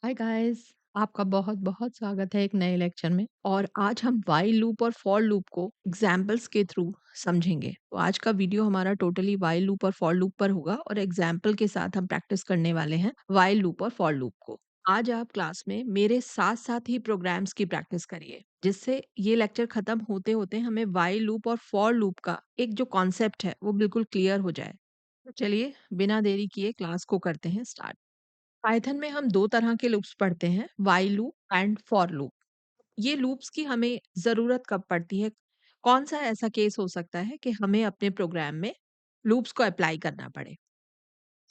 Hi guys. आपका बहुत-बहुत स्वागत है एक नए लेक्चर में और आज हम व्हाइल लूप और फॉर लूप को एग्जांपल्स के थ्रू समझेंगे। तो आज का वीडियो हमारा टोटली व्हाइल लूप और फॉर लूप पर होगा और एग्जांपल के साथ हम प्रैक्टिस करने वाले हैं व्हाइल लूप और फॉर लूप को। आज आप क्लास में मेरे साथ-साथ ही प्रोग्राम्स की प्रैक्टिस करिए, जिससे ये लेक्चर खत्म होते-होते हमें व्हाइल लूप और फॉर लूप का एक जो कॉन्सेप्ट है वो बिल्कुल क्लियर हो जाए। तो चलिए बिना देरी किए क्लास को करते हैं स्टार्ट। पाइथन में हम 2 तरह के लूप्स पढ़ते हैं, while loop and for loop. ये लूप्स की हमें ज़रूरत कब पड़ती है? कौन-सा ऐसा केस हो सकता है कि हमें अपने प्रोग्राम में लूप्स को अप्लाई करना पड़े?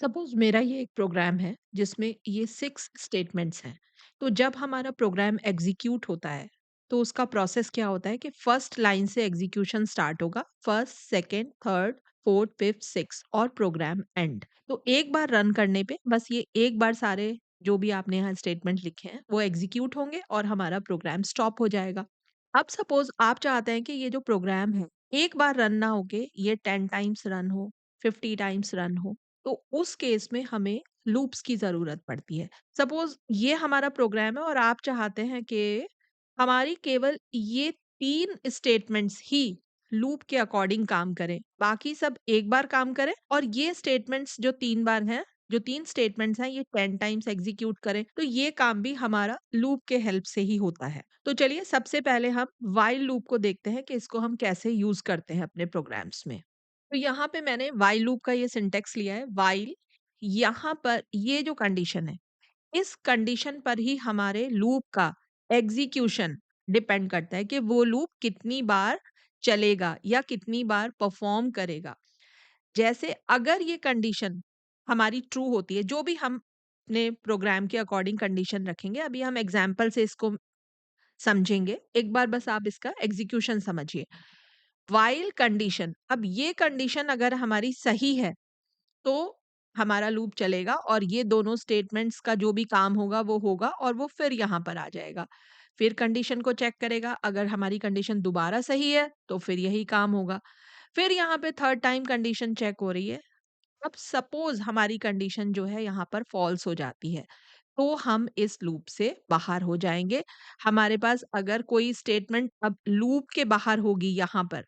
सपोज़ मेरा ये एक प्रोग्राम है जिसमें ये 6 स्टेटमेंट्स हैं। तो जब हमारा प्रोग्राम एग्ज़ीक्यूट होता है, तो उसका प्रोसेस क्या होता है कि फर्स्ट लाइन से एग्ज़ीक्यूशन स्टार्ट होगा, first, second, third, fourth, fifth, sixth और प्रोग्राम एंड। तो एक बार रन करने पे बस ये एक बार सारे जो भी आपने यहाँ स्टेटमेंट लिखे हैं, वो एग्ज़ीक्यूट होंगे और हमारा प्रोग्राम स्टॉप हो जाएगा। अब सपोज़ आप चाहते हैं कि ये जो प्रोग्राम है, एक बार रन ना होके ये 10 टाइम्स रन हो, 50 टाइम्स रन हो, तो उस केस में हमें लूप्स की ज़रूरत पड़ती है। सपोज़ ये हमारा प्रोग्राम है और आप चाहते हैं कि हमारी केवल ये 3 स्टेटमेंट्स ही लूप के अकॉर्डिंग काम करें, बाकी सब एक बार काम करें और ये स्टेटमेंट्स जो 3 बार हैं, जो 3 स्टेटमेंट्स हैं ये 10 टाइम्स एग्ज़ीक्यूट करें, तो ये काम भी हमारा लूप के हेल्प से ही होता है। तो चलिए सबसे पहले हम व्हाइल लूप को देखते हैं कि इसको हम कैसे यूज़ करते हैं अपने प्रोग्राम्स में। तो यहाँ पे मैंने व्हाइल लूप का ये सिंटैक्स लिया है, व्हाइल यहाँ पर ये जो कंडीशन है, इस कंडीशन पर ही हमारे लूप का एग्जीक्यूशन डिपेंड करता है कि वो लूप कितनी बार चलेगा या कितनी बार परफॉर्म करेगा। जैसे अगर ये कंडीशन हमारी ट्रू होती है, जो भी हम अपने प्रोग्राम के अकॉर्डिंग कंडीशन रखेंगे, अभी हम एग्जाम्पल से इसको समझेंगे। एक बार बस आप इसका एग्जीक्यूशन समझिए। व्हाइल कंडीशन, अब ये कंडीशन अगर हमारी सही है तो हमारा लूप चलेगा और ये दोनों स्टेटमेंट्स का जो भी काम होगा वो होगा और वो फिर यहाँ पर आ जाएगा। फिर कंडीशन को चेक करेगा, अगर हमारी कंडीशन दोबारा सही है तो फिर यही काम होगा। फिर यहाँ पे थर्ड टाइम कंडीशन चेक हो रही है। अब सपोज हमारी कंडीशन जो है यहाँ पर फॉल्स हो जाती है, तो हम इस लूप से बाहर हो जाएंगे। हमारे पास अगर कोई स्टेटमेंट अब लूप के बाहर होगी यहाँ पर,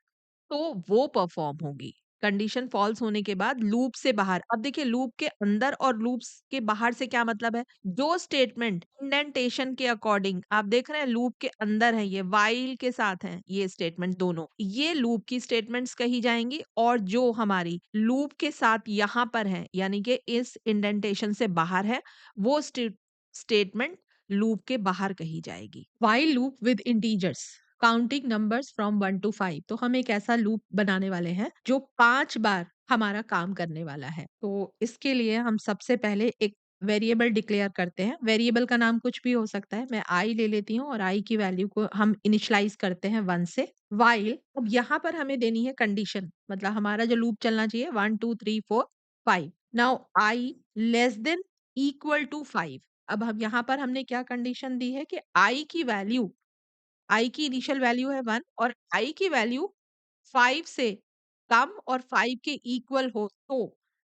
तो वो परफॉर्म होगी। कंडीशन फॉल्स होने के बाद लूप से बाहर, अब देखिए लूप के अंदर और लूप्स के बाहर से क्या मतलब है? जो स्टेटमेंट इंडेंटेशन के अकॉर्डिंग आप देख रहे हैं लूप के अंदर है, ये व्हाइल के साथ हैं ये स्टेटमेंट दोनों, ये लूप की स्टेटमेंट्स कही जाएंगी और जो हमारी लूप के साथ यहाँ पर है यानी कि इस इंडेंटेशन से बाहर है, वो स्टेटमेंट लूप के बाहर कही जाएगी। While loop with integers counting numbers from 1 to 5। तो हम एक ऐसा लूप बनाने वाले हैं जो 5 बार हमारा काम करने वाला है। तो इसके लिए हम सबसे पहले एक वेरिएबल डिक्लेयर करते हैं। वेरिएबल का नाम कुछ भी हो सकता है। मैं आई ले लेती हूँ और आई की वैल्यू को हम इनिशियलाइज करते हैं 1 से। व्हाइल, अब यहाँ पर हमें देनी है कंडीशन, मतलब हमारा जो लूप चलना चाहिए 1 2 3 4 5। Now i less than equal to 5। अब हम यहाँ पर हमने क्या कंडीशन दी है कि आई की वैल्यू, आई की इनिशियल वैल्यू है 1 और आई की वैल्यू 5 से कम और 5 के इक्वल हो तो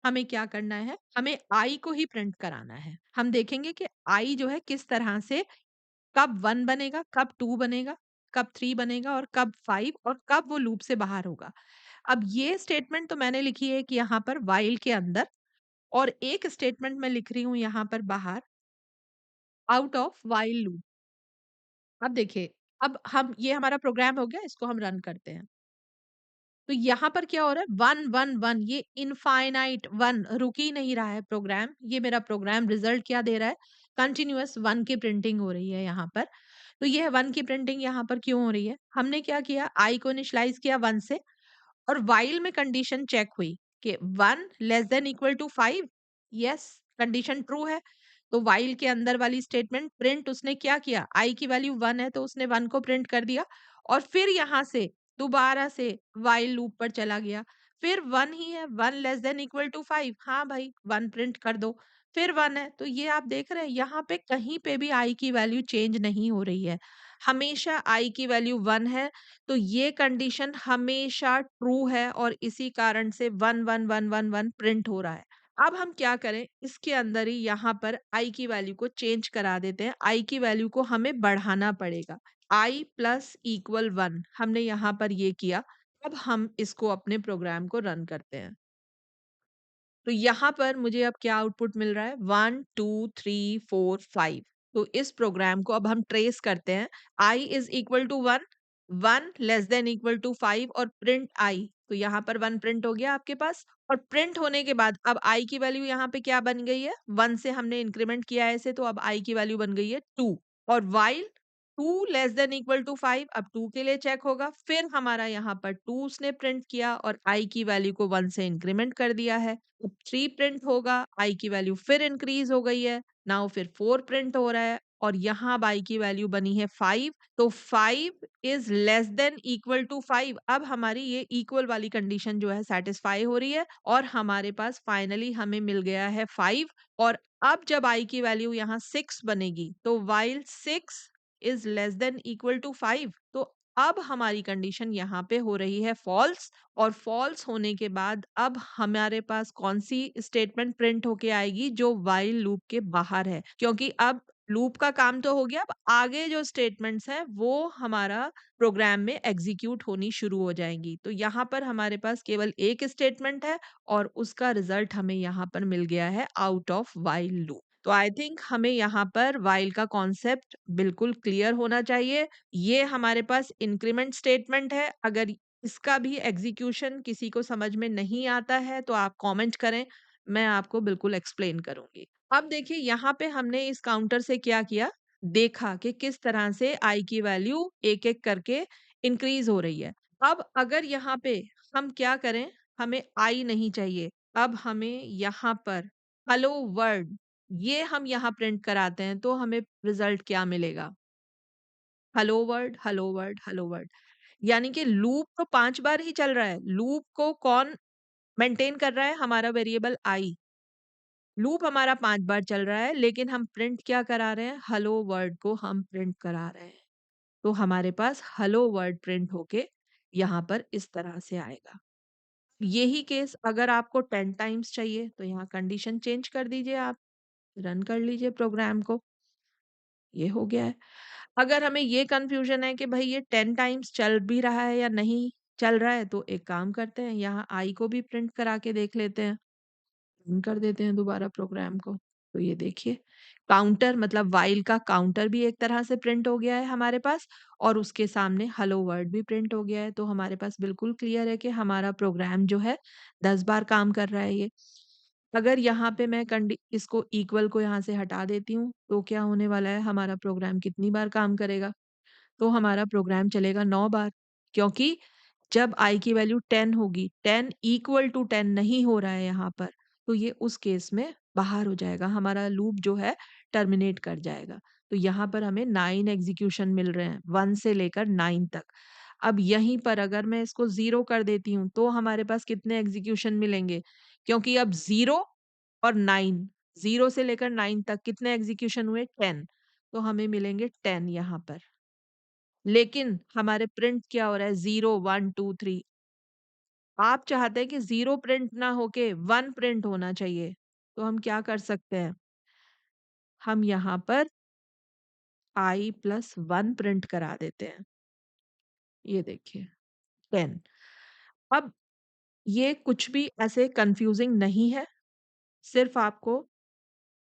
हमें क्या करना है? हमें आई को ही प्रिंट कराना है। हम देखेंगे कि आई जो है किस तरह से कब 1 बनेगा, कब 2 बनेगा, कब 3 बनेगा और कब 5 और कब वो लूप से बाहर होगा। अब ये स्टेटमेंट तो मैंने लिखी है कि यहाँ पर व्हाइल के अंदर और एक स्टेटमेंट मैं लिख रही हूँ यहाँ पर बाहर आउट ऑफ व्हाइल लूप। अब देखिए, अब हम ये हमारा प्रोग्राम हो गया, इसको हम रन करते हैं। तो यहाँ पर क्या हो रहा है 1 1 1, ये इनफाइनाइट 1 रुक ही नहीं रहा है प्रोग्राम। ये मेरा प्रोग्राम रिजल्ट क्या दे रहा है? कंटीन्यूअस 1 की प्रिंटिंग हो रही है यहाँ पर। तो ये 1 की प्रिंटिंग यहाँ पर क्यों हो रही है? हमने क्या किया, आई को इनिशियलाइज किया 1 से और व्हाइल में कंडीशन चेक हुई कि 1 less than equal to 5। Yes, condition true है। तो व्हाइल के अंदर वाली स्टेटमेंट प्रिंट उसने क्या किया, आई की वैल्यू 1 है तो उसने 1 को प्रिंट कर दिया और फिर यहाँ से दोबारा से व्हाइल लूप पर चला गया। फिर 1 ही है, 1 लेस देन इक्वल टू 5, हाँ भाई 1 प्रिंट कर दो। फिर 1 है, तो ये आप देख रहे हैं यहाँ पे कहीं पे भी आई की वैल्यू चेंज नहीं हो रही है। हमेशा आई की वैल्यू 1 है, तो ये कंडीशन हमेशा ट्रू है और इसी कारण से 1 1 1 1 1 प्रिंट हो रहा है। अब हम क्या करें, इसके अंदर ही यहाँ पर आई की वैल्यू को चेंज करा देते हैं। आई की वैल्यू को हमें बढ़ाना पड़ेगा। आई प्लस इक्वल 1 हमने यहाँ पर ये किया। अब हम इसको अपने प्रोग्राम को रन करते हैं। तो यहाँ पर मुझे अब क्या आउटपुट मिल रहा है? 1, 2, 3, 4, 5। तो इस प्रोग्राम को अब हम ट्रेस करते हैं। I is equal to 1, 1 less than equal to 5 और प्रिंट I। तो यहाँ पर 1 प्रिंट हो गया आपके पास और प्रिंट होने के बाद अब I की वैल्यू यहाँ पे क्या बन गई है? 1 से हमने इंक्रीमेंट किया है इसे, तो अब I की वैल्यू बन गई है 2 और while 2 less than equal to 5 अब 2 के लिए चेक होगा। फिर हमारा यहाँ पर 2 उसने प्रिंट किया और I की वैल्यू को 1 से इंक्रीमेंट कर दिया है। अब 3 प्रिंट होगा, I की वैल्यू फिर इंक्रीज़ हो गई है। नाउ फिर 4 प्रिंट हो रहा है और यहाँ अब I की वैल्यू बनी है 5। तो 5 is less than equal to 5। अब हमारी ये इक्वल वाली कंडीशन जो है सैटिस्फाई हो रही है और हमारे पास फाइनली हमें मिल गया है 5 और अब जब I की वैल्यू यहाँ 6 बनेगी, तो while 6 is less than equal to 5 तो अब हमारी कंडीशन यहाँ पे हो रही है फॉल्स और फॉल्स होने के बाद अब हमारे पास कौन-सी स्टेटमेंट प्रिंट होके आएगी जो व्हाइल लूप के बाहर है। क्योंकि अब लूप का काम तो हो गया, अब आगे जो स्टेटमेंट्स हैं वो हमारा प्रोग्राम में एग्ज़ीक्यूट होनी शुरू हो जाएँगी। तो यहाँ पर हमारे पास केवल एक स्टेटमेंट है और उसका रिज़ल्ट हमें यहाँ पर मिल गया है आउट ऑफ व्हाइल लूप। तो आई थिंक हमें यहाँ पर व्हाइल का कॉन्सेप्ट बिल्कुल क्लियर होना चाहिए। ये हमारे पास इंक्रीमेंट स्टेटमेंट है। अगर इसका भी एग्जीक्यूशन किसी को समझ में नहीं आता है तो आप कमेंट करें, मैं आपको बिल्कुल एक्सप्लेन करूँगी। अब देखिए यहाँ पे हमने इस काउंटर से क्या किया, देखा कि किस तरह से आई की वैल्यू एक-एक करके इंक्रीज़ हो रही है। अब अगर यहाँ पे हम क्या करें, हमें आई नहीं चाहिए, अब हमें यहाँ पर हेलो वर्ल्ड ये हम यहाँ प्रिंट कराते हैं तो हमें रिज़ल्ट क्या मिलेगा? Hello world, hello world, hello world. यानी कि लूप तो 5 बार ही चल रहा है। लूप को कौन मेंटेन कर रहा है? हमारा वेरिएबल आई। लूप हमारा 5 बार चल रहा है, लेकिन हम प्रिंट क्या करा रहे हैं? हेलो वर्ल्ड को हम प्रिंट करा रहे हैं। तो हमारे पास हेलो वर्ल्ड प्रिंट होके यहाँ पर इस तरह से आएगा। यही केस अगर आपको 10 टाइम्स चाहिए, तो यहाँ कंडीशन चेंज कर दीजिए आप, रन कर लीजिए प्रोग्राम को। ये हो गया है। अगर हमें ये कन्फ्यूज़न है कि भई ये 10 टाइम्स चल भी रहा है या नहीं चल रहा है, तो एक काम करते हैं, यहाँ आई को भी प्रिंट करा के देख लेते हैं। रन कर देते हैं दोबारा प्रोग्राम को। तो ये देखिए, काउंटर मतलब व्हाइल का काउंटर भी एक तरह से प्रिंट हो गया है हमारे पास और उसके सामने हेलो वर्ल्ड भी प्रिंट हो गया है। तो हमारे पास बिल्कुल क्लियर है कि हमारा प्रोग्राम जो है 10 बार काम कर रहा है ये। अगर यहाँ पे मैं कंडी इसको इक्वल को यहाँ से हटा देती हूँ, तो क्या होने वाला है, हमारा प्रोग्राम कितनी बार काम करेगा? तो हमारा प्रोग्राम चलेगा 9 बार क्योंकि जब i की वैल्यू 10 होगी, 10 इक्वल टू 10 नहीं हो रहा है यहाँ पर, तो ये उस केस में बाहर हो जाएगा, हमारा लूप जो है टर्मिनेट कर जाएगा। तो यहाँ पर हमें 9 एग्ज़ीक्यूशन मिल रहे हैं, 1 से लेकर 9 तक। अब यहीं पर अगर मैं इसको 0 कर देती हूँ, तो हमारे पास कितने एग्ज़ीक्यूशन मिलेंगे? क्योंकि अब 0 और 9, 0 से लेकर 9 तक कितने एग्ज़ीक्यूशन हुए? 10 तो हमें मिलेंगे 10 यहाँ पर। लेकिन हमारे प्रिंट क्या हो रहा है 0, 1, 2, 3 आप चाहते हैं कि 0 प्रिंट ना होके 1 प्रिंट होना चाहिए। तो हम क्या कर सकते हैं? हम यहाँ पर i प्लस 1 प्रिंट करा देते हैं। ये देखिए 10 अब ये कुछ भी ऐसे कन्फ्यूज़िंग नहीं है। सिर्फ़ आपको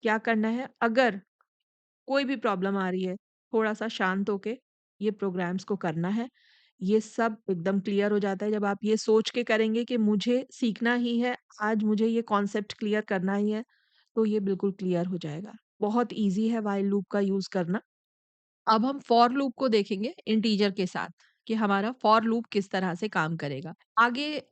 क्या करना है अगर कोई भी प्रॉब्लम आ रही है, थोड़ा-सा शांत होके ये प्रोग्राम्स को करना है। ये सब एकदम क्लियर हो जाता है जब आप ये सोच के करेंगे कि मुझे सीखना ही है, आज मुझे ये कॉन्सेप्ट क्लियर करना ही है, तो ये बिल्कुल क्लियर हो जाएगा। बहुत ईज़ी है व्हाइल लूप का यूज़ करना। अब हम फॉर लूप को देखेंगे इंटीजर के साथ कि हमारा फॉर लूप किस तरह से काम करेगा। आगे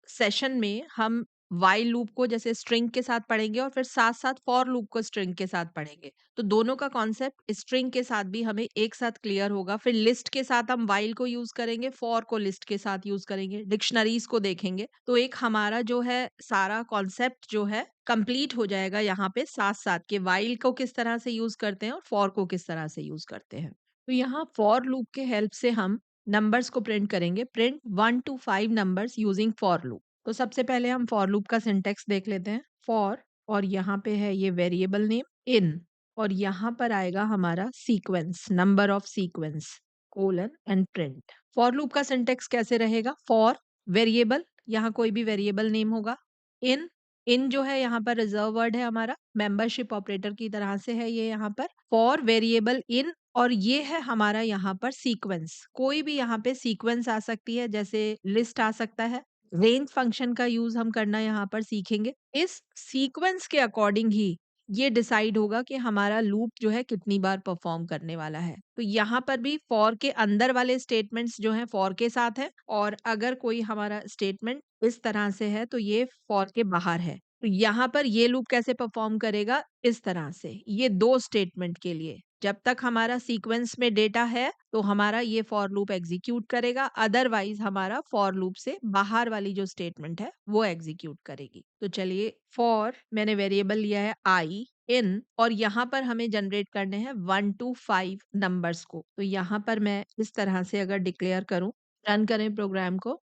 सेशन में हम व्हाइल लूप को जैसे स्ट्रिंग के साथ पढ़ेंगे और फिर साथ-साथ फॉर लूप को स्ट्रिंग के साथ पढ़ेंगे। तो दोनों का कॉन्सेप्ट स्ट्रिंग के साथ भी हमें एक साथ क्लियर होगा। फिर लिस्ट के साथ हम व्हाइल को यूज़ करेंगे, फॉर को लिस्ट के साथ यूज़ करेंगे, डिक्शनरीज़ को देखेंगे। तो एक हमारा जो है सारा कॉन्सेप्ट जो है कंप्लीट हो जाएगा यहाँ पे साथ-साथ कि व्हाइल को किस तरह से यूज़ करते हैं और फॉर को किस तरह से यूज़ करते हैं। तो यहाँ फॉर लूप के हेल्प से हम नंबर्स को प्रिंट करेंगे, print 1 to 5 numbers using for loop. तो सबसे पहले हम फॉर लूप का सिंटैक्स देख लेते हैं। फॉर और यहाँ पे है ये वेरिएबल नेम इन और यहाँ पर आएगा हमारा sequence, number of sequence, colon and print. For loop का सिंटेक्स कैसे रहेगा? फॉर वेरिएबल, यहाँ कोई भी वेरिएबल नेम होगा। इन, इन जो है यहाँ पर रिजर्व वर्ड है हमारा, मेंबरशिप ऑपरेटर की तरह से है ये यहाँ पर। फॉर वेरिएबल इन और ये है हमारा यहाँ पर सीक्वेंस, कोई भी यहाँ पे सीक्वेंस आ सकती है, जैसे लिस्ट आ सकता है। रेंज फंक्शन का यूज हम करना यहाँ पर सीखेंगे। इस सीक्वेंस के अकॉर्डिंग ही ये डिसाइड होगा कि हमारा लूप जो है कितनी बार परफॉर्म करने वाला है। तो यहाँ पर भी फॉर के अंदर वाले स्टेटमेंट्स जो हैं फॉर के साथ है और अगर कोई हमारा स्टेटमेंट इस तरह से है तो ये फॉर के बाहर है। तो यहाँ पर ये लूप कैसे परफॉर्म करेगा? इस तरह से, ये 2 स्टेटमेंट के लिए। जब तक हमारा सीक्वेंस में डेटा है तो हमारा ये फॉर लूप एग्जीक्यूट करेगा, अदरवाइज हमारा फॉर लूप से बाहर वाली जो स्टेटमेंट है वो एग्जीक्यूट करेगी। तो चलिए, फॉर मैंने वेरिएबल लिया है आई इन और यहाँ पर हमें जनरेट करने हैं 1 to 5 नंबर्स को। तो यहाँ पर मैं इस तरह से अगर डिक्लेयर करूं, रन करें प्रोग्राम को,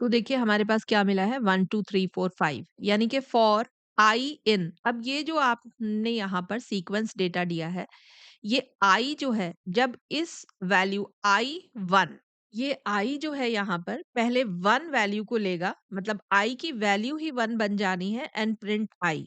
तो देखिए हमारे पास क्या मिला है 1 2 3 4 5, यानी कि फॉर आई इन। अब ये जो आपने यहाँ पर सीक्वेंस डेटा दिया है, ये आई जो है, जब इस वैल्यू आई 1, ये आई जो है यहाँ पर पहले 1 वैल्यू को लेगा, मतलब आई की वैल्यू ही 1 बन जानी है एंड प्रिंट आई।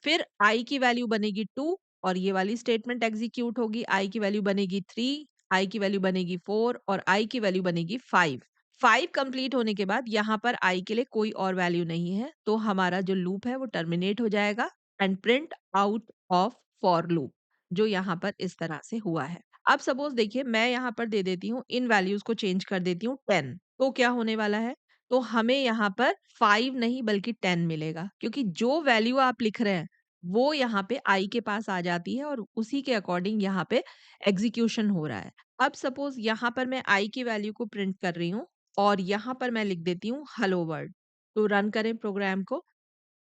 फिर आई की वैल्यू बनेगी 2 और ये वाली स्टेटमेंट एग्जीक्यूट होगी। आई की वैल्यू बनेगी 3, आई की वैल्यू बनेगी 4 और आई की वैल्यू बनेगी 5। 5 कंप्लीट होने के बाद यहाँ पर आई के लिए कोई और वैल्यू नहीं है, तो हमारा जो लूप है वो टर्मिनेट हो जाएगा and print out of for loop, जो यहाँ पर इस तरह से हुआ है। अब सपोज देखिए मैं यहाँ पर दे देती हूँ, इन वैल्यूज को चेंज कर देती हूँ 10, तो क्या होने वाला है? तो हमें यहाँ पर 5 नहीं बल्कि 10 मिलेगा, क्योंकि जो वैल्यू आप लिख रहे हैं वो यहाँ पे आई के पास आ जाती है और उसी के अकॉर्डिंग यहाँ पे एग्जीक्यूशन हो रहा है। अब सपोज यहाँ पर मैं आई की वैल्यू को प्रिंट कर रही हूँ और यहाँ पर मैं लिख देती हूँ हेलो वर्ल्ड। तो रन करें प्रोग्राम को,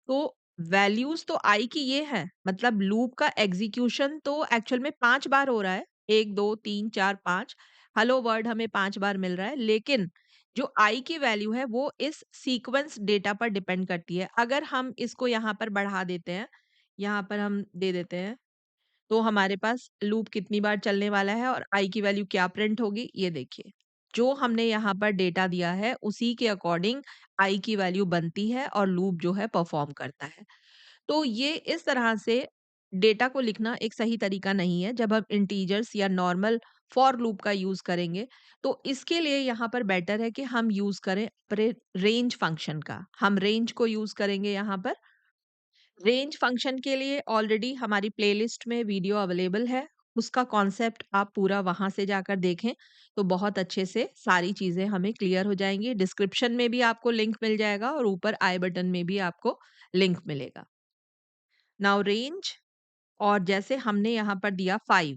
तो वैल्यूज तो आई की ये है, मतलब लूप का एग्जीक्यूशन तो एक्चुअल में 5 बार हो रहा है। 1 2 3 4 5, हेलो वर्ड हमें 5 बार मिल रहा है, लेकिन जो आई की वैल्यू है वो इस सीक्वेंस डेटा पर डिपेंड करती है। अगर हम इसको यहाँ पर बढ़ा देते हैं, यहाँ पर हम दे देते हैं, तो हमारे पास लूप कितनी बार चलने वाला है और आई की वैल्यू क्या प्रिंट होगी, ये देखिए। जो हमने यहाँ पर डेटा दिया है उसी के अकॉर्डिंग आई की वैल्यू बनती है और लूप जो है परफॉर्म करता है। तो ये इस तरह से डेटा को लिखना एक सही तरीका नहीं है। जब हम इंटीजर्स या नॉर्मल फॉर लूप का यूज करेंगे, तो इसके लिए यहाँ पर बेटर है कि हम यूज करें रेंज फंक्शन का। हम रेंज को यूज करेंगे यहाँ पर। रेंज फंक्शन के लिए ऑलरेडी हमारी प्लेलिस्ट में वीडियो अवेलेबल है। उसका कॉन्सेप्ट आप पूरा वहां से जाकर देखें, तो बहुत अच्छे से सारी चीजें हमें क्लियर हो जाएंगी। डिस्क्रिप्शन में भी आपको लिंक मिल जाएगा और ऊपर आई बटन में भी आपको लिंक मिलेगा। नाउ रेंज, और जैसे हमने यहाँ पर दिया 5,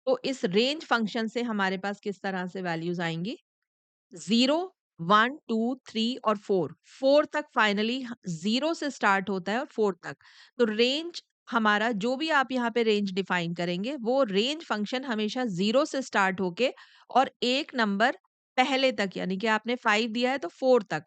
तो इस रेंज फंक्शन से हमारे पास किस तरह से वैल्यूज आएंगी? 0, 1, 2, 3 और 4। 4 तक फाइनली 0 से स्टार्ट होता है और 4 तक। तो रेंज हमारा जो भी आप यहाँ पे रेंज डिफाइन करेंगे, वो रेंज फंक्शन हमेशा 0 से स्टार्ट होके और एक नंबर पहले तक, यानी कि आपने 5 दिया है तो 4 तक।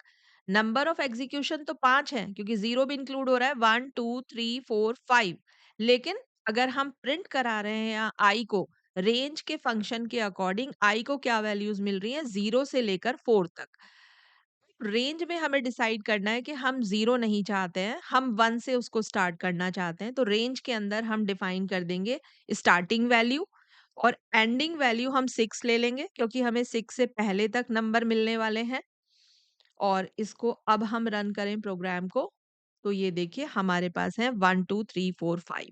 नंबर ऑफ एग्जीक्यूशन तो 5 है क्योंकि 0 भी इंक्लूड हो रहा है, 1, 2, 3, 4, 5। लेकिन अगर हम प्रिंट करा रहे हैं यहाँ आई को, रेंज के फंक्शन के अकॉर्डिंग आई को क्या वैल्यूज मिल रही हैं 0 से लेकर 4 तक। रेंज में हमें डिसाइड करना है कि हम 0 नहीं चाहते हैं, हम 1 से उसको स्टार्ट करना चाहते हैं। तो रेंज के अंदर हम डिफाइन कर देंगे स्टार्टिंग वैल्यू और एंडिंग वैल्यू हम 6 ले लेंगे, क्योंकि हमें 6 से पहले तक नंबर मिलने वाले हैं। और इसको अब हम रन करें प्रोग्राम को, तो ये देखिए हमारे पास है 1 2 3 4 5।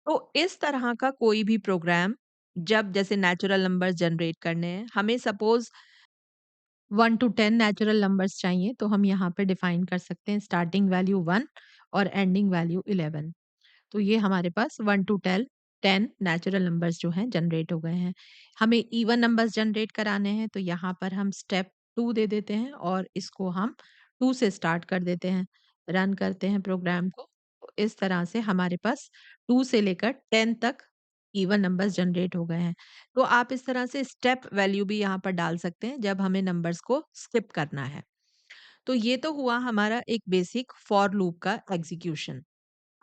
तो इस तरह का कोई भी प्रोग्राम, जब जैसे नेचुरल नंबर्स जनरेट करने हैं, हमें सपोज 1 टू 10 नेचुरल नंबर्स चाहिए, तो हम यहाँ पे डिफाइन कर सकते हैं स्टार्टिंग वैल्यू 1 और एंडिंग वैल्यू 11। तो ये हमारे पास 1 टू 10 नेचुरल नंबर्स जो हैं जनरेट हो गए हैं। हमें इवन नंबर्स जनरेट कराने हैं, तो यहाँ पर हम स्टेप 2 दे देते हैं और इसको हम 2 से स्टार्ट कर देते हैं। रन करते हैं प्रोग्राम को, तो इस तरह से हमारे पास 2 से लेकर 10 तक इवन नंबर्स जनरेट हो गए हैं। तो आप इस तरह से स्टेप वैल्यू भी यहाँ पर डाल सकते हैं जब हमें नंबर्स को स्किप करना है। तो ये तो हुआ हमारा एक बेसिक फॉर लूप का एग्जीक्यूशन।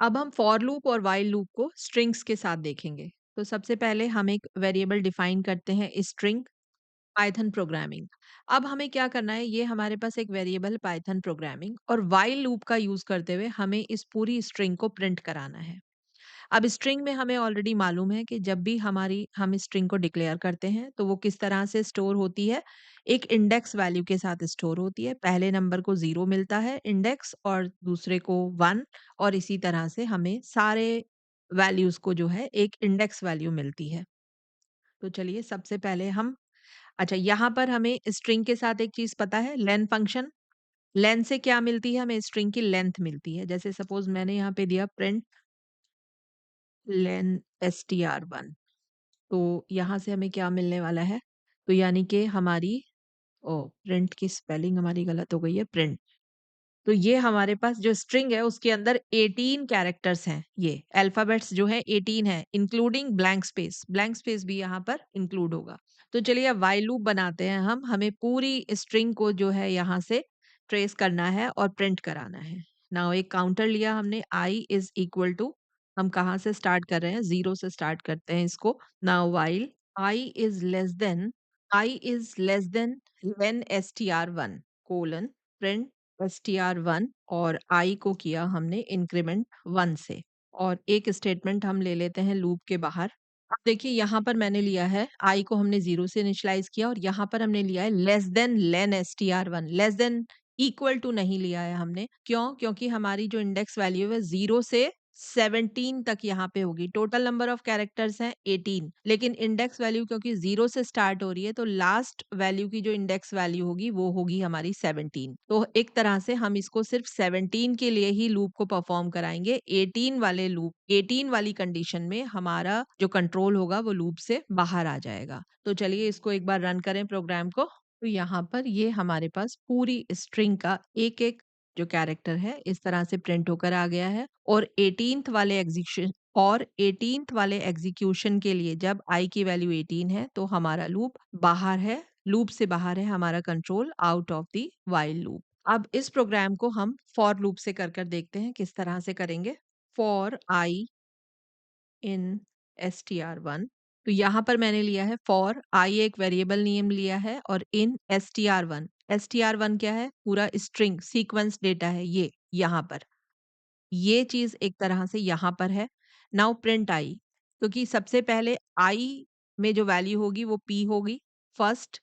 अब हम फॉर लूप और व्हाइल लूप को स्ट्रिंग्स के साथ देखेंगे। तो सबसे पहले हम एक वेरिएबल डिफाइन करते हैं स्ट्रिंग पाइथन प्रोग्रामिंग। अब हमें क्या करना है, ये हमारे पास एक वेरिएबल पाइथन प्रोग्रामिंग और व्हाइल लूप का यूज करते हुए हमें इस पूरी स्ट्रिंग को प्रिंट कराना है। अब स्ट्रिंग में हमें ऑलरेडी मालूम है कि जब भी हम स्ट्रिंग को डिक्लेयर करते हैं तो वो किस तरह से स्टोर होती है, एक इंडेक्स वैल्यू के साथ स्टोर होती है। पहले नंबर को 0 मिलता है इंडेक्स और दूसरे को 1, और इसी तरह से हमें सारे वैल्यूज़ को जो है एक इंडेक्स वैल्यू मिलती है। तो चलिए सबसे पहले हम, अच्छा यहाँ पर हमें स्ट्रिंग के साथ एक चीज़ पता है, लेन फंक्शन। लेन से क्या मिलती है, हमें स्ट्रिंग की लेंथ मिलती है। जैसे सपोज़ मैंने यहाँ पे दिया प्रिंट लेन str1, तो यहाँ से हमें क्या मिलने वाला है? तो यानी कि हमारी, ओह! प्रिंट की स्पेलिंग हमारी गलत हो गई है, प्रिंट। तो ये हमारे पास जो स्ट्रिंग है उसके अंदर 18 कैरेक्टर्स हैं, ये अल्फाबेट्स जो है 18 है, including blank space. Blank space भी यहाँ पर इंक्लूड होगा। तो चलिए अब व्हाइल लूप बनाते हैं हम। हमें पूरी स्ट्रिंग को जो है यहाँ से ट्रेस करना है और प्रिंट कराना है। नाउ एक काउंटर लिया हमने, i इज़ इक्वल टू, हम कहाँ से स्टार्ट कर रहे हैं? 0 से स्टार्ट करते हैं इसको। Now while i is less then i is less than len str1 colon print str1, और i को किया हमने इंक्रीमेंट 1 से। और एक स्टेटमेंट हम ले लेते हैं लूप के बाहर। अब देखिए यहाँ पर मैंने लिया है i को हमने 0 से इनिशियलाइज़ किया और यहाँ पर हमने लिया है less than len str1, less than equal to नहीं लिया है हमने। क्यों? क्योंकि हमारी जो इंडेक्स वैल्यू है 0 से 17 तक यहाँ पे होगी। टोटल नंबर ऑफ कैरेक्टर्स हैं 18, लेकिन इंडेक्स वैल्यू क्योंकि 0 से स्टार्ट हो रही है तो लास्ट वैल्यू की जो इंडेक्स वैल्यू होगी वो होगी हमारी 17। तो एक तरह से हम इसको सिर्फ 17 के लिए ही लूप को परफॉर्म कराएंगे। 18 वाली कंडीशन में हमारा जो कंट्रोल होगा वो लूप से बाहर आ जाएगा। तो चलिए इसको एक बार रन करें प्रोग्राम को। तो यहाँ पर ये हमारे पास पूरी स्ट्रिंग का एक-एक जो कैरेक्टर है इस तरह से प्रिंट होकर आ गया है। और 18th वाले एग्जीक्यूशन के लिए जब i की वैल्यू 18 है तो हमारा लूप बाहर है, लूप से बाहर है हमारा control, out of the while loop. अब इस प्रोग्राम को हम फॉर लूप से कर देखते हैं किस तरह से करेंगे। फॉर i इन str1, तो यहाँ पर मैंने लिया है फॉर i, एक वेरिएबल नेम लिया है, और इन str1, str1 क्या है? पूरा स्ट्रिंग सीक्वेंस डेटा है ये यहाँ पर। ये चीज़ एक तरह से यहाँ पर है। नाउ प्रिंट आई, क्योंकि सबसे पहले आई में जो वैल्यू होगी वो p होगी फर्स्ट,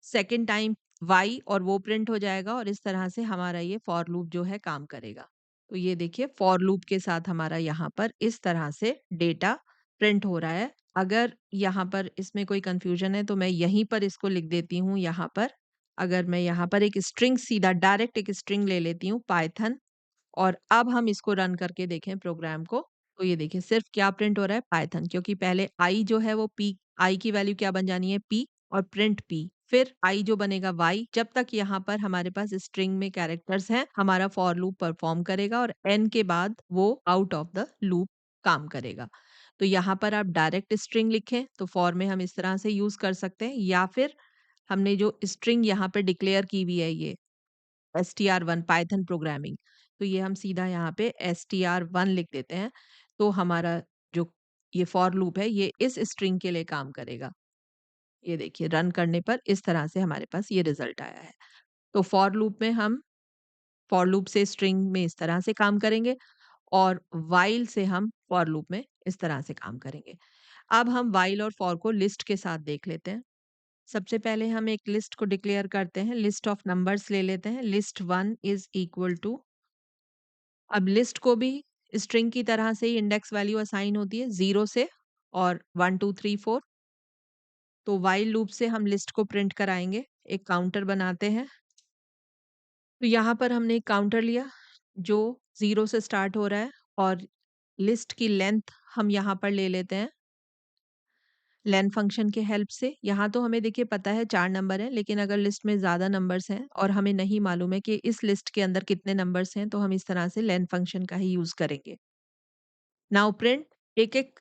सेकंड टाइम y, और वो प्रिंट हो जाएगा और इस तरह से हमारा ये फॉर लूप जो है काम करेगा। तो ये देखिए फॉर लूप के साथ हमारा यहाँ पर इस तरह से डेटा प्रिंट हो रहा है। अगर यहाँ पर इसमें कोई कंफ्यूजन है तो मैं यहीं पर इसको लिख देती हूँ यहाँ पर। अगर मैं यहाँ पर एक स्ट्रिंग, सीधा डायरेक्ट एक स्ट्रिंग ले लेती हूँ पाइथन, और अब हम इसको रन करके देखें प्रोग्राम को, तो ये देखिए सिर्फ क्या प्रिंट हो रहा है? पाइथन, क्योंकि पहले आई जो है वो p, आई की वैल्यू क्या बन जानी है? p, और प्रिंट p, फिर आई जो बनेगा y। जब तक यहाँ पर हमारे पास स्ट्रिंग में कैरेक्टर्स हैं हमारा फॉर लूप परफॉर्म करेगा और n के बाद वो आउट ऑफ द लूप काम करेगा। तो यहाँ पर आप डायरेक्ट स्ट्रिंग लिखें तो फॉर में हम इस तरह से यूज कर सकते हैं, या फिर हमने जो स्ट्रिंग यहाँ पे डिक्लेयर की हुई है ये str1 पाइथन प्रोग्रामिंग, तो ये हम सीधा यहाँ पे str1 लिख देते हैं। तो हमारा जो ये फॉर लूप है ये इस स्ट्रिंग के लिए काम करेगा। ये देखिए रन करने पर इस तरह से हमारे पास ये रिजल्ट आया है। तो फॉर लूप में हम फॉर लूप से स्ट्रिंग में इस तरह से काम करेंगे, और व्हाइल से हम फॉर लूप में इस तरह से काम करेंगे। अब हम व्हाइल और फॉर को लिस्ट के साथ देख लेते हैं। सबसे पहले हम एक लिस्ट को डिक्लेयर करते हैं, लिस्ट ऑफ नंबर्स ले लेते हैं। लिस्ट 1 इज़ इक्वल टू, अब लिस्ट को भी स्ट्रिंग की तरह से ही इंडेक्स वैल्यू असाइन होती है 0 से और 1 2 3 4। तो व्हाइल लूप से हम लिस्ट को प्रिंट कराएँगे, एक काउंटर बनाते हैं। तो यहाँ पर हमने एक काउंटर लिया जो 0 से स्टार्ट हो रहा है, और लिस्ट की लेंथ हम यहाँ पर ले लेते हैं लेन फंक्शन के हेल्प से। यहाँ तो हमें देखिए पता है 4 नंबर हैं, लेकिन अगर लिस्ट में ज़्यादा नंबर्स हैं और हमें नहीं मालूम है कि इस लिस्ट के अंदर कितने नंबर्स हैं, तो हम इस तरह से लेन फंक्शन का ही यूज़ करेंगे। नाउ प्रिंट, एक-एक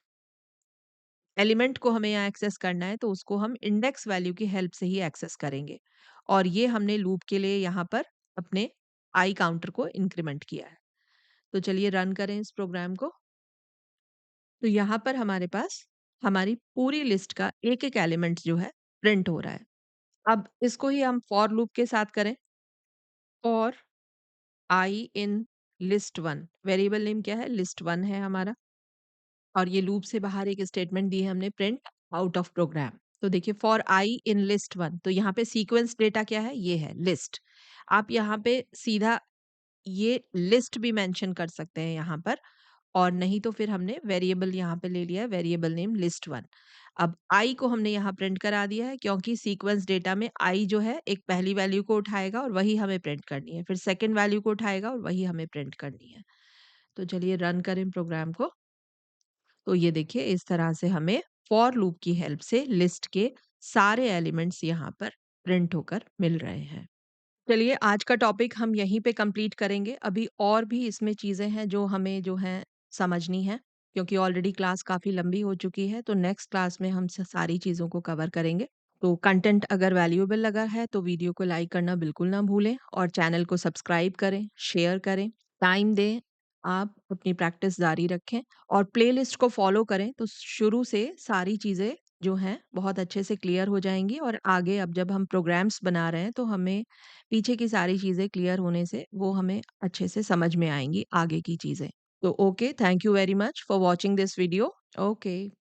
एलिमेंट को हमें यहाँ एक्सेस करना है तो उसको हम इंडेक्स वैल्यू की हेल्प से ही एक्सेस करेंगे। और ये हमने लूप के लिए यहाँ पर अपने आई काउंटर को इंक्रीमेंट किया है। तो चलिए रन करें इस प्रोग्राम को। तो यहाँ पर हमारे पास हमारी पूरी लिस्ट का एक-एक एलिमेंट जो है प्रिंट हो रहा है। अब इसको ही हम फॉर लूप के साथ करें। For I in list 1 variable name क्या है? लिस्ट 1 है हमारा और ये लूप से बाहर एक स्टेटमेंट दी है हमने प्रिंट आउट ऑफ प्रोग्राम। तो देखिए फॉर आई इन लिस्ट 1 तो यहाँ पे सीक्वेंस डेटा क्या है? ये है लिस्ट। आप यहाँ पे सीधा ये लिस्ट भी मेंशन कर सकते हैं यहाँ पर और नहीं तो फिर हमने वेरिएबल यहाँ पे ले लिया है वेरिएबल नेम लिस्ट 1। अब आई को हमने यहाँ प्रिंट करा दिया है क्योंकि सीक्वेंस डेटा में आई जो है एक पहली वैल्यू को उठाएगा और वही हमें प्रिंट करनी है। फिर सेकंड वैल्यू को उठाएगा और वही हमें प्रिंट करनी है। तो चलिए रन करें प्रोग्राम को। तो ये देखिए इस तरह से हमें फॉर लूप की हेल्प से लिस्ट के सारे एलिमेंट्स यहाँ पर प्रिंट होकर मिल रहे हैं। चलिए आज का टॉपिक हम यहीं पे कंप्लीट करेंगे। अभी और भी इसमें चीज़ें हैं जो हमें जो हैं समझनी है क्योंकि ऑलरेडी क्लास काफ़ी लंबी हो चुकी है। तो नेक्स्ट क्लास में हम सारी चीज़ों को कवर करेंगे। तो कंटेंट अगर वैल्यूएबल लगा है तो वीडियो को लाइक करना बिल्कुल ना भूलें और चैनल को सब्सक्राइब करें, शेयर करें, टाइम दें। आप अपनी प्रैक्टिस जारी रखें और प्लेलिस्ट को फॉलो करें तो शुरू से सारी चीज़ें जो हैं बहुत अच्छे से क्लियर हो जाएँगी और आगे अब जब हम प्रोग्राम्स बना रहे हैं तो हमें पीछे की सारी चीज़ें क्लियर होने से वो हमें अच्छे से समझ में आएँगी आगे की चीज़ें। तो okay, thank you very much for watching this video. Okay.